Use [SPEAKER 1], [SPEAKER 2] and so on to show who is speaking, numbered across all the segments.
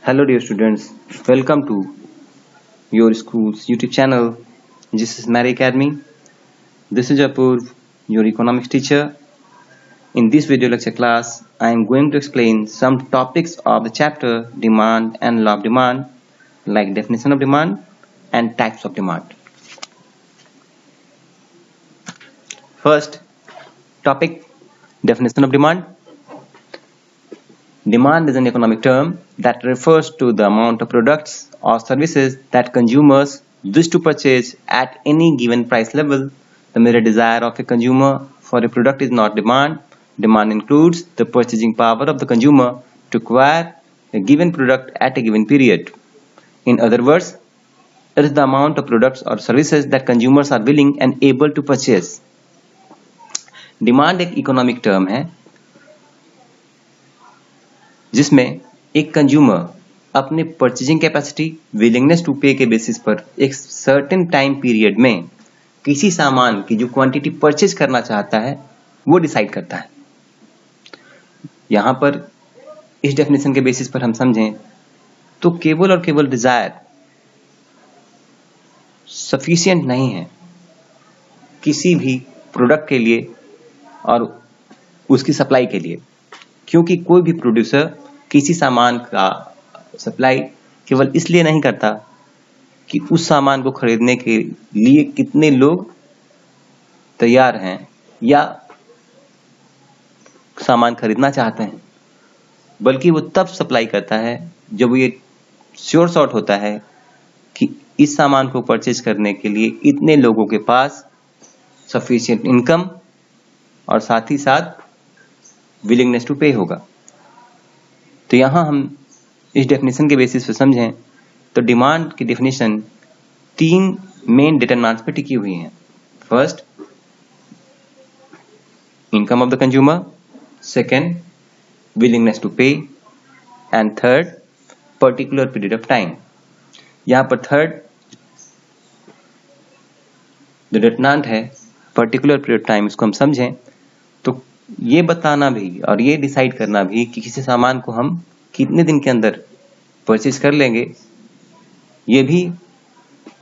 [SPEAKER 1] Hello dear students, welcome to your school's YouTube channel. This is Mary Academy. This is Apurv, your economics teacher. In this video lecture class, I am going to explain some topics of the chapter Demand and Law of Demand, like definition of demand and types of demand. First topic, definition of demand. Demand is an economic term that refers to the amount of products or services that consumers wish to purchase at any given price level. The mere desire of a consumer for a product is not demand. Demand includes the purchasing power of the consumer to acquire a given product at a given period. In other words, it is the amount of products or services that consumers are willing and able to purchase. Demand एक economic term है जिसमें एक consumer अपने purchasing capacity, willingness to पे के basis पर एक certain time period में किसी सामान की जो क्वांटिटी परचेज करना चाहता है वो डिसाइड करता है। यहां पर इस डेफिनेशन के बेसिस पर हम समझें तो केवल और केवल डिजायर सफिशिएंट नहीं है किसी भी प्रोडक्ट के लिए और उसकी सप्लाई के लिए, क्योंकि कोई भी प्रोड्यूसर किसी सामान का सप्लाई केवल इसलिए नहीं करता कि उस सामान को खरीदने के लिए कितने लोग तैयार हैं या सामान खरीदना चाहते हैं, बल्कि वो तब सप्लाई करता है जब ये श्योर शॉट होता है कि इस सामान को परचेज करने के लिए इतने लोगों के पास सफिशिएंट इनकम और साथ ही साथ विलिंगनेस टू पे होगा। तो यहां हम इस डेफिनेशन के बेसिस पे समझें तो डिमांड की डेफिनेशन तीन मेन डिटरमिनेंट्स पे टिकी हुई है। First, income of the consumer, second, willingness to pay and third, particular period of time. यहां पर थर्ड जो डिटरमिनेंट है पर्टिकुलर पीरियड ऑफ टाइम, इसको हम समझें तो ये बताना भी और ये डिसाइड करना भी कि किसी सामान को हम कितने दिन के अंदर परचेज कर लेंगे, ये भी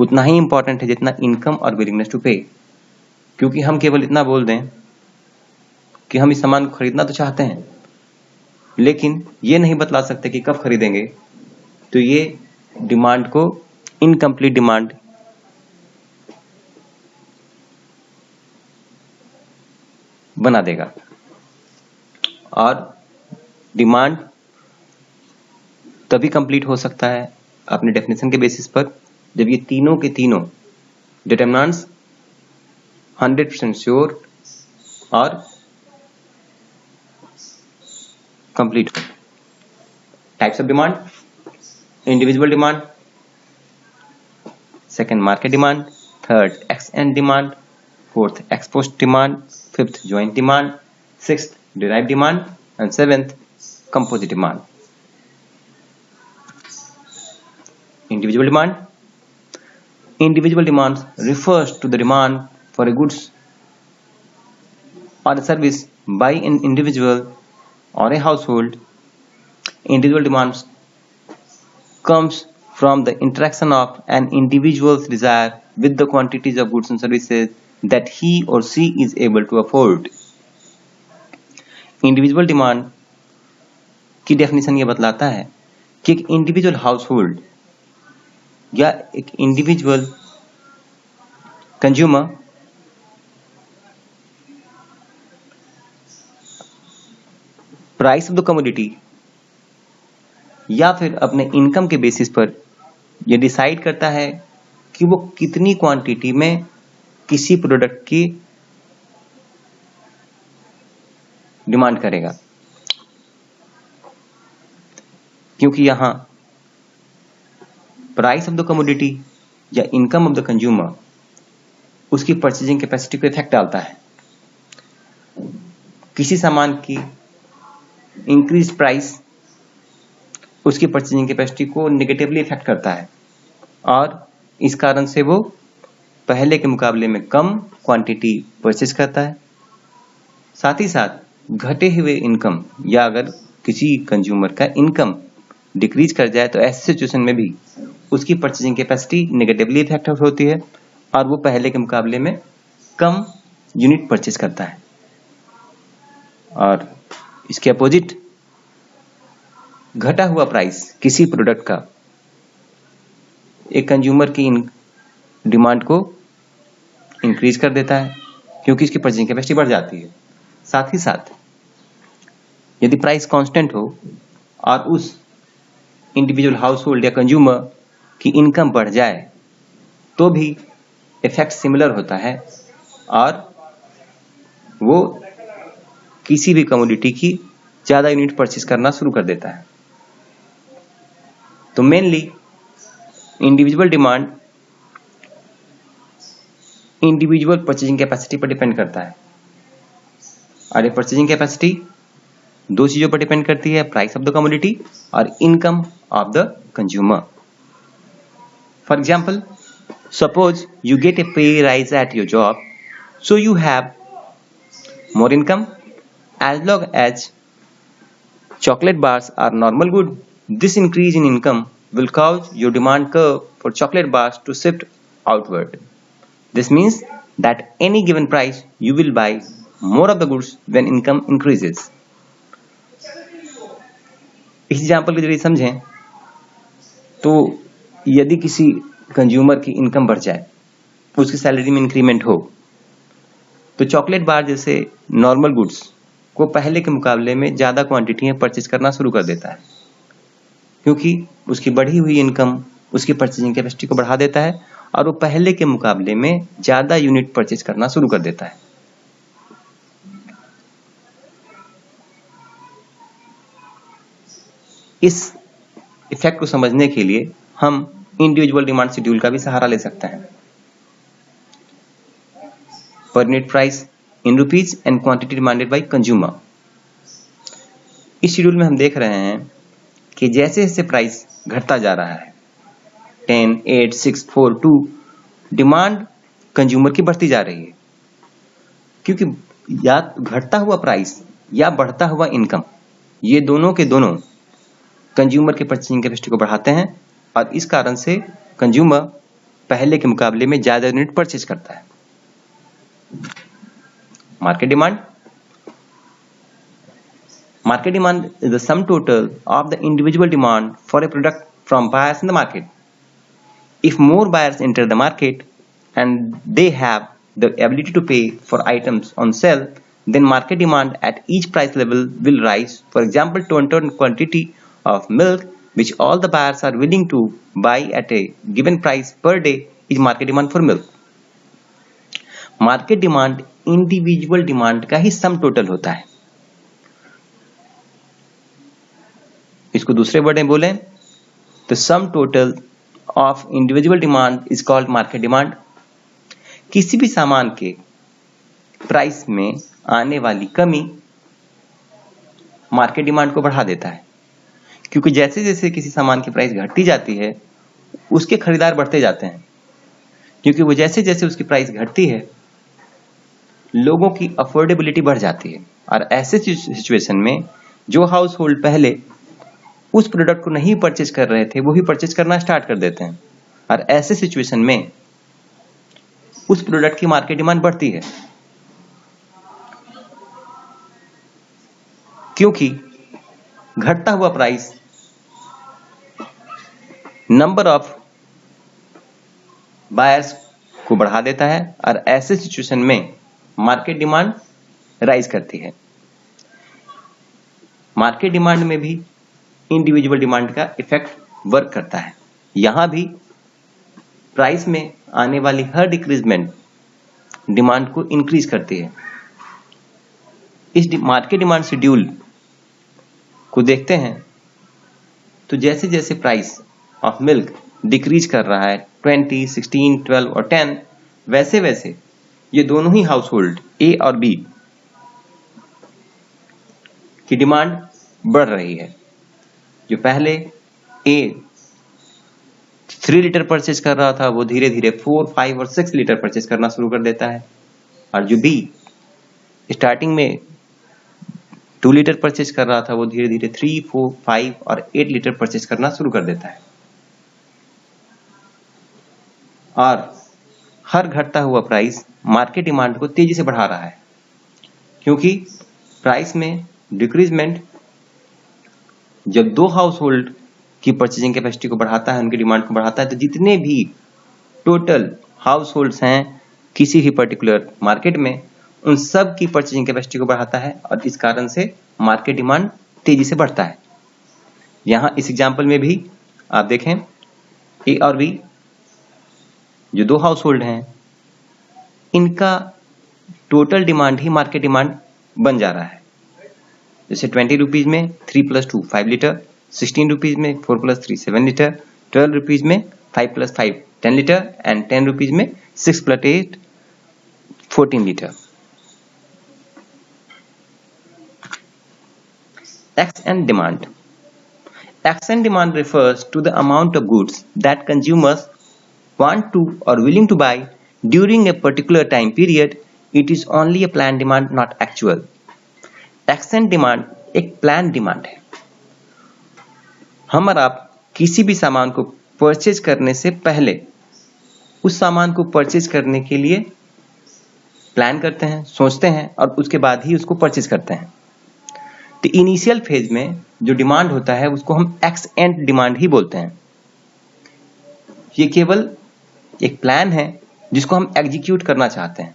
[SPEAKER 1] उतना ही इंपॉर्टेंट है जितना इनकम और विलिंगनेस टू पे। क्योंकि हम केवल इतना बोल दें कि हम इस सामान को खरीदना तो चाहते हैं लेकिन ये नहीं बतला सकते कि कब खरीदेंगे, तो ये डिमांड को इनकम्प्लीट डिमांड बना देगा। और डिमांड तभी कंप्लीट हो सकता है अपने डेफिनेशन के बेसिस पर जब ये तीनों के तीनों डिटरमिनेंट्स 100% श्योर और कंप्लीट हो। Types of demand, individual demand, second market demand, third x and demand, fourth ex post demand, fifth joint demand, sixth derived demand and seventh composite demand. Individual demand. Individual demand refers to the demand for a goods or a service by an individual or a household. Individual demand comes from the interaction of an individual's desire with the quantities of goods and services that he or she is able to afford. Individual demand की definition ये बतलाता है कि एक individual house hold या एक individual consumer price of the commodity या फिर अपने इनकम के बेसिस पर ये डिसाइड करता है कि वो कितनी क्वांटिटी में किसी प्रोडक्ट की डिमांड करेगा। क्योंकि यहां प्राइस ऑफ द कमोडिटी या इनकम ऑफ द कंज्यूमर उसकी परचेजिंग कैपेसिटी को इफेक्ट डालता है। किसी सामान की इंक्रीज प्राइस उसकी परचेजिंग कैपेसिटी को नेगेटिवली इफेक्ट करता है और इस कारण से वो पहले के मुकाबले में कम क्वांटिटी परचेज करता है। साथ ही साथ घटे हुए इनकम या अगर किसी कंज्यूमर का इनकम डिक्रीज कर जाए तो ऐसे सिचुएशन में भी उसकी परचेजिंग कैपेसिटी नेगेटिवली इफेक्ट होती है और वो पहले के मुकाबले में कम यूनिट परचेज करता है। और इसके अपोजिट घटा हुआ प्राइस किसी प्रोडक्ट का एक कंज्यूमर की डिमांड को इंक्रीज कर देता है क्योंकि इसकी परचेजिंग कैपेसिटी बढ़ जाती है। साथ ही साथ यदि प्राइस कांस्टेंट हो और उस इंडिविजुअल हाउस होल्ड या कंज्यूमर की इनकम बढ़ जाए तो भी इफेक्ट सिमिलर होता है और वो किसी भी कमोडिटी की ज्यादा यूनिट परचेज करना शुरू कर देता है। तो mainly individual demand individual purchasing capacity पर डिपेंड करता है और ये परचेजिंग कैपेसिटी दो चीजों पर डिपेंड करती है, प्राइस ऑफ द कमोडिटी और income of the consumer. For example, suppose you get a pay rise at your job, so you have more income. As long as chocolate bars are normal good, this increase in income will cause your demand curve for chocolate bars to shift outward. This means that any given price you will buy more of the goods when income increases. इस example के जरिए समझें तो यदि किसी consumer की income बढ़ जाए, उसकी सैलरी में इंक्रीमेंट हो, तो चॉकलेट बार जैसे नॉर्मल गुड्स को पहले के मुकाबले में ज्यादा क्वांटिटी में परचेज करना शुरू कर देता है क्योंकि उसकी बढ़ी हुई इनकम उसकी परचेजिंग कैपेसिटी को बढ़ा देता है और वो पहले के मुकाबले में ज्यादा यूनिट परचेज करना शुरू कर देता है। इस इफेक्ट को समझने के लिए हम इंडिविजुअल डिमांड शेड्यूल का भी सहारा ले सकते हैं। Per unit price in rupees and quantity demanded by consumer. इस शेड्यूल में हम देख रहे हैं कि जैसे जैसे प्राइस घटता जा रहा है 10, 8, 6, 4, 2 डिमांड कंज्यूमर की बढ़ती जा रही है क्योंकि या घटता हुआ प्राइस या बढ़ता हुआ इनकम ये दोनों के दोनों कंज्यूमर के परचेजिंग कैपेसिटी को बढ़ाते हैं और इस कारण से कंज्यूमर पहले के मुकाबले में ज्यादा यूनिट परचेज करता है। Market demand. Market demand is the sum total of the individual demand for a product from buyers in the market. If more buyers enter the market and they have the ability to pay for items on sale, then market demand at each price level will rise. For example, total quantity of milk which all the buyers are willing to buy at a given price per day is market demand for milk. Market demand individual demand का ही sum total होता है। इसको दूसरे word में बोलें तो sum total of individual demand is called market demand. किसी भी सामान के प्राइस में आने वाली कमी मार्केट डिमांड को बढ़ा देता है क्योंकि जैसे जैसे किसी सामान की प्राइस घटती जाती है उसके खरीदार बढ़ते जाते हैं क्योंकि वो जैसे जैसे उसकी प्राइस घटती है लोगों की अफोर्डेबिलिटी बढ़ जाती है और ऐसे सिचुएशन में जो हाउस होल्ड पहले उस प्रोडक्ट को नहीं परचेज कर रहे थे वो भी परचेज करना स्टार्ट कर देते हैं और ऐसे सिचुएशन में उस प्रोडक्ट की मार्केट डिमांड बढ़ती है क्योंकि घटता हुआ प्राइस नंबर ऑफ बायर्स को बढ़ा देता है और ऐसे सिचुएशन में मार्केट डिमांड राइज करती है। मार्केट डिमांड में भी इंडिविजुअल डिमांड का इफेक्ट वर्क करता है। यहां भी प्राइस में आने वाली हर डिक्रीजमेंट डिमांड को इंक्रीज करती है। इस मार्केट डिमांड शेड्यूल को देखते हैं तो जैसे जैसे प्राइस ऑफ मिल्क डिक्रीज कर रहा है 20, 16, 12 और 10 वैसे वैसे ये दोनों ही हाउस होल्ड ए और बी की डिमांड बढ़ रही है। जो पहले ए 3 लीटर परचेज कर रहा था वो धीरे धीरे 4, 5 और 6 लीटर परचेज करना शुरू कर देता है और जो बी स्टार्टिंग में 2 लीटर परचेज कर रहा था वो धीरे धीरे 3, 4, 5 और 8 लीटर परचेज करना शुरू कर देता है। और हर घटता हुआ प्राइस मार्केट डिमांड को तेजी से बढ़ा रहा है, क्योंकि प्राइस में डिक्रीजमेंट जब दो हाउस होल्ड की परचेजिंग कैपेसिटी को बढ़ाता है, उनकी डिमांड को बढ़ाता है, तो जितने भी टोटल हाउस होल्ड्स हैं किसी भी पर्टिकुलर मार्केट में, उन सब की परचेजिंग कैपेसिटी को बढ़ाता है और इस कारण से मार्केट डिमांड तेजी से बढ़ता है। यहां इस एग्जांपल में भी आप देखें ए और बी जो दो हाउस होल्ड हैं, इनका टोटल डिमांड ही मार्केट डिमांड बन जा रहा है। जैसे 20 रुपीज में 3 + 2 5 लीटर, 16 रुपीज में 4 + 3 7 लीटर, 12 रुपीज में 5 + 5 10 लीटर एंड 10 रुपीज में 6 + 8 14 litre. X and demand. X and demand refers to the amount of goods that consumers want to or willing to buy during a particular time period. It is only a planned demand, not actual. X and demand एक planned demand है। हम और आप किसी भी सामान को purchase करने से पहले उस सामान को परचेज करने के लिए प्लान करते हैं, सोचते हैं और उसके बाद ही उसको परचेज करते हैं। तो इनिशियल फेज में जो डिमांड होता है उसको हम एक्स एंड डिमांड ही बोलते हैं। ये केवल एक प्लान है जिसको हम एग्जीक्यूट करना चाहते हैं।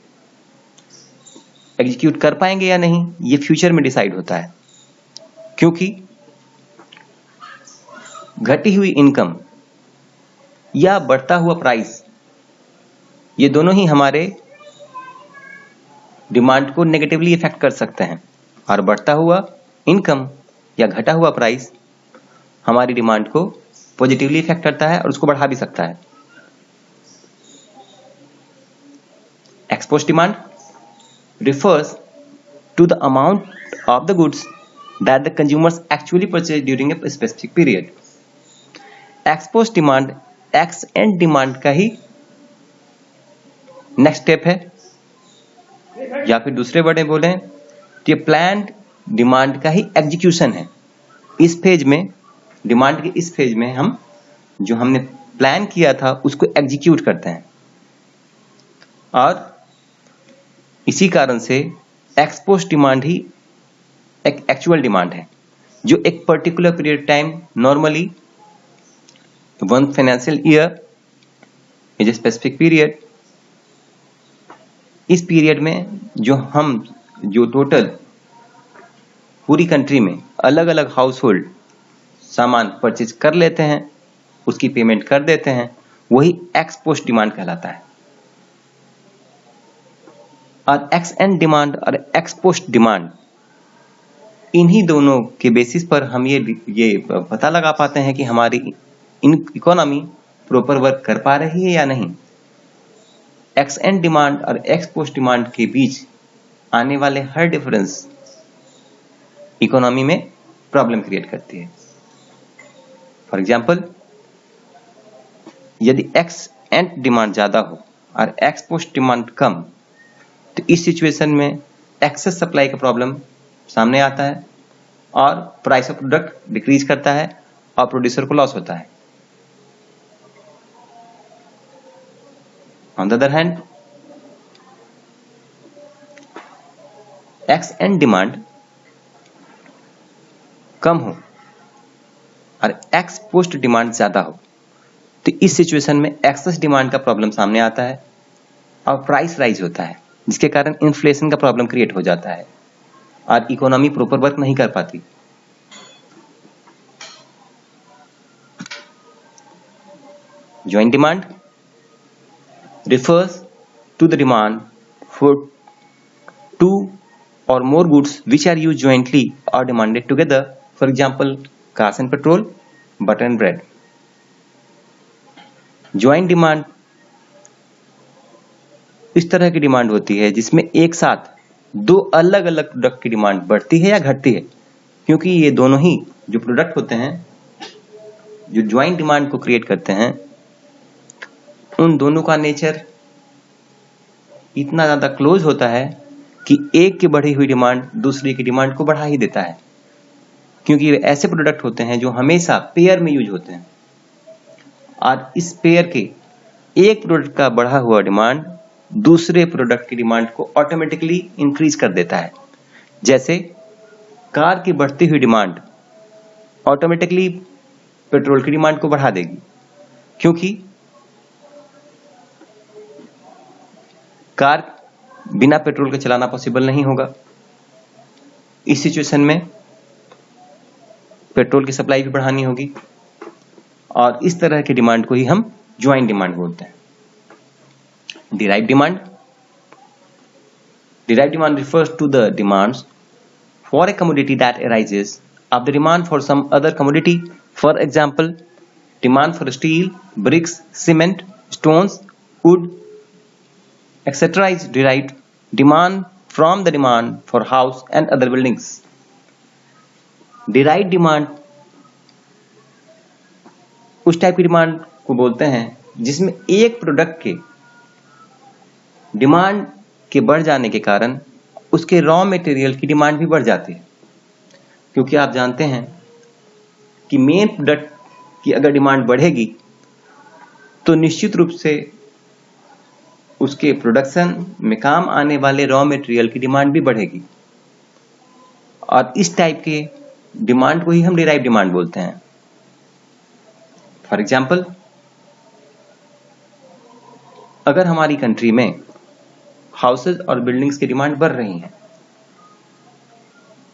[SPEAKER 1] एग्जीक्यूट कर पाएंगे या नहीं ये फ्यूचर में डिसाइड होता है, क्योंकि घटी हुई इनकम या बढ़ता हुआ प्राइस ये दोनों ही हमारे डिमांड को नेगेटिवली इफेक्ट कर सकते हैं, और बढ़ता हुआ इनकम या घटा हुआ प्राइस हमारी डिमांड को पॉजिटिवली इफेक्ट करता है और उसको बढ़ा भी सकता है। Ex post demand refers to the amount of the goods that the consumers actually purchase during a specific period. Ex-post demand x and demand का ही नेक्स्ट स्टेप है, या फिर दूसरे वर्ड में बोलें तो ये प्लान्ड डिमांड का ही एग्जीक्यूशन है। इस फेज में, डिमांड के इस फेज में हम जो हमने प्लान किया था उसको एग्जीक्यूट करते हैं, और इसी कारण से एक्सपोस्ट डिमांड ही एक एक्चुअल डिमांड है, जो एक particular period time, normally 1 financial year is a specific period, इस पीरियड में जो टोटल पूरी कंट्री में अलग अलग हाउस होल्ड सामान परचेज कर लेते हैं, उसकी पेमेंट कर देते हैं, वही एक्सपोस्ट डिमांड कहलाता है। और एक्स एंड डिमांड और एक्सपोस्ट डिमांड, इन्हीं दोनों के बेसिस पर हम ये पता लगा पाते हैं कि हमारी इकोनॉमी प्रॉपर वर्क कर पा रही है या नहीं। एक्स एंड डिमांड और एक्सपोस्ट डिमांड के बीच आने वाले हर डिफरेंस इकोनॉमी में प्रॉब्लम क्रिएट करती है। फॉर एग्जाम्पल, यदि एक्स एंड डिमांड ज्यादा हो और एक्सपोस्ट डिमांड कम, तो इस सिचुएशन में एक्सेस सप्लाई का प्रॉब्लम सामने आता है और प्राइस ऑफ प्रोडक्ट डिक्रीज करता है और प्रोड्यूसर को लॉस होता है। On the other hand, X and demand कम हो और एक्स पोस्ट डिमांड ज्यादा हो, तो इस सिचुएशन में एक्सेस डिमांड का प्रॉब्लम सामने आता है और प्राइस राइज होता है, जिसके कारण इन्फ्लेशन का प्रॉब्लम क्रिएट हो जाता है और इकोनॉमी प्रॉपर वर्क नहीं कर पाती। Joint demand refers to the demand for 2 or more goods which are used jointly or demanded together. For example, cars and petrol, butter and bread. Joint demand इस तरह की डिमांड होती है जिसमें एक साथ दो अलग अलग प्रोडक्ट की डिमांड बढ़ती है या घटती है, क्योंकि ये दोनों ही जो प्रोडक्ट होते हैं जो ज्वाइंट डिमांड को क्रिएट करते हैं, उन दोनों का नेचर इतना ज्यादा क्लोज होता है कि एक की बढ़ी हुई डिमांड दूसरे की डिमांड को बढ़ा ही देता है, क्योंकि ये ऐसे प्रोडक्ट होते हैं जो हमेशा पेयर में यूज होते हैं और इस पेयर के एक प्रोडक्ट का बढ़ा हुआ डिमांड दूसरे प्रोडक्ट की डिमांड को ऑटोमेटिकली इंक्रीज कर देता है। जैसे कार की बढ़ती हुई डिमांड ऑटोमेटिकली पेट्रोल की डिमांड को बढ़ा देगी, क्योंकि कार बिना पेट्रोल के चलाना पॉसिबल नहीं होगा। इस सिचुएशन में पेट्रोल की सप्लाई भी बढ़ानी होगी और इस तरह की डिमांड को ही हम ज्वाइंट डिमांड बोलते हैं। Derived demand. Derived demand refers to the demands for a commodity that arises of the demand for some other commodity. For example, demand for steel, bricks, cement, stones, wood, etc. is derived demand from the demand for house and other buildings. Derived demand उस type की demand को बोलते हैं जिसमें एक product के demand के बढ़ जाने के कारण उसके रॉ मटेरियल की डिमांड भी बढ़ जाती है, क्योंकि आप जानते हैं कि मेन प्रोडक्ट की अगर डिमांड बढ़ेगी तो निश्चित रूप से उसके प्रोडक्शन में काम आने वाले रॉ मटेरियल की डिमांड भी बढ़ेगी और इस टाइप के डिमांड को ही हम डिराइव डिमांड बोलते हैं। फॉर एग्जाम्पल, अगर हमारी कंट्री में हाउसेज और बिल्डिंग्स की डिमांड बढ़ रही है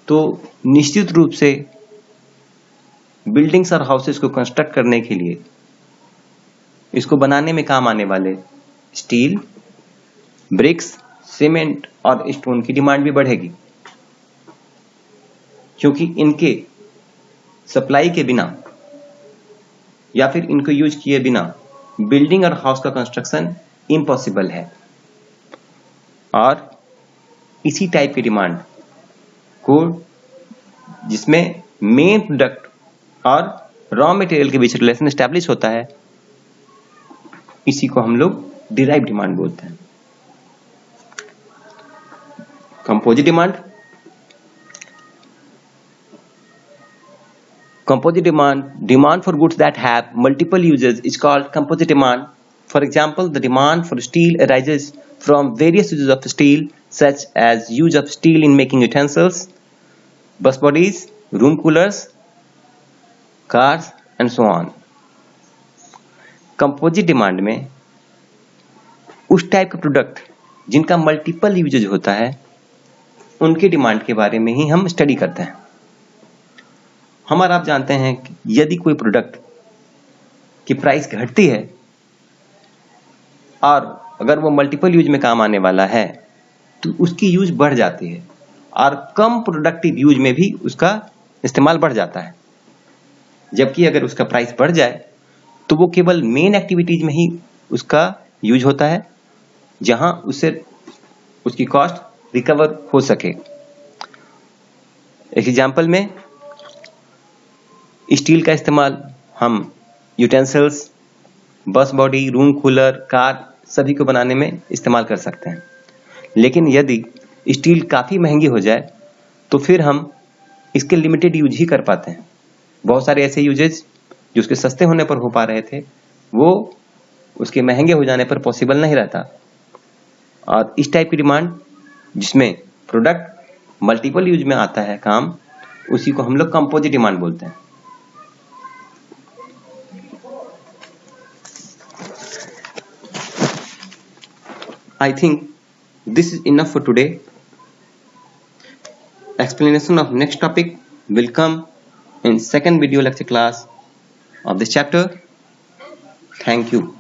[SPEAKER 1] तो निश्चित रूप से बिल्डिंग्स और हाउसेज को कंस्ट्रक्ट करने के लिए इसको बनाने में काम आने वाले स्टील, ब्रिक्स, सीमेंट और स्टोन की डिमांड भी बढ़ेगी, क्योंकि इनके सप्लाई के बिना या फिर इनको यूज किए बिना बिल्डिंग और हाउस का कंस्ट्रक्शन इम्पॉसिबल है। और इसी टाइप की डिमांड को जिसमें मेन प्रोडक्ट और रॉ मटेरियल के बीच रिलेशन एस्टैब्लिश होता है, इसी को हम लोग डिराइव डिमांड बोलते हैं। Composite demand. Composite demand, demand for goods that have multiple uses is called composite demand. For example, the demand for steel arises from various uses of steel, such as use of steel in making utensils, bus bodies, room coolers, cars, and so on. Composite demand में उस type के product जिनका multiple usage होता है उनके demand के बारे में ही हम स्टडी करते हैं। हम और आप जानते हैं कि यदि कोई प्रोडक्ट की प्राइस घटती है और अगर वो मल्टीपल यूज में काम आने वाला है तो उसकी यूज बढ़ जाती है और कम प्रोडक्टिव यूज में भी उसका इस्तेमाल बढ़ जाता है। जबकि अगर उसका प्राइस बढ़ जाए तो वो केवल मेन एक्टिविटीज में ही उसका यूज होता है, जहां उससे उसकी कॉस्ट रिकवर हो सके। एक एग्जांपल में स्टील का इस्तेमाल हम यूटेंसिल्स, बस बॉडी, रूम कूलर, कार सभी को बनाने में इस्तेमाल कर सकते हैं। लेकिन यदि स्टील काफ़ी महंगी हो जाए तो फिर हम इसके लिमिटेड यूज ही कर पाते हैं। बहुत सारे ऐसे यूजेज जो उसके सस्ते होने पर हो पा रहे थे वो उसके महंगे हो जाने पर पॉसिबल नहीं रहता। और इस टाइप की डिमांड जिसमें प्रोडक्ट मल्टीपल यूज में आता है काम, उसी को हम लोग कंपोजिट डिमांड बोलते हैं। I think this is enough for today. Explanation of next topic will come in second video lecture class of this chapter. Thank you.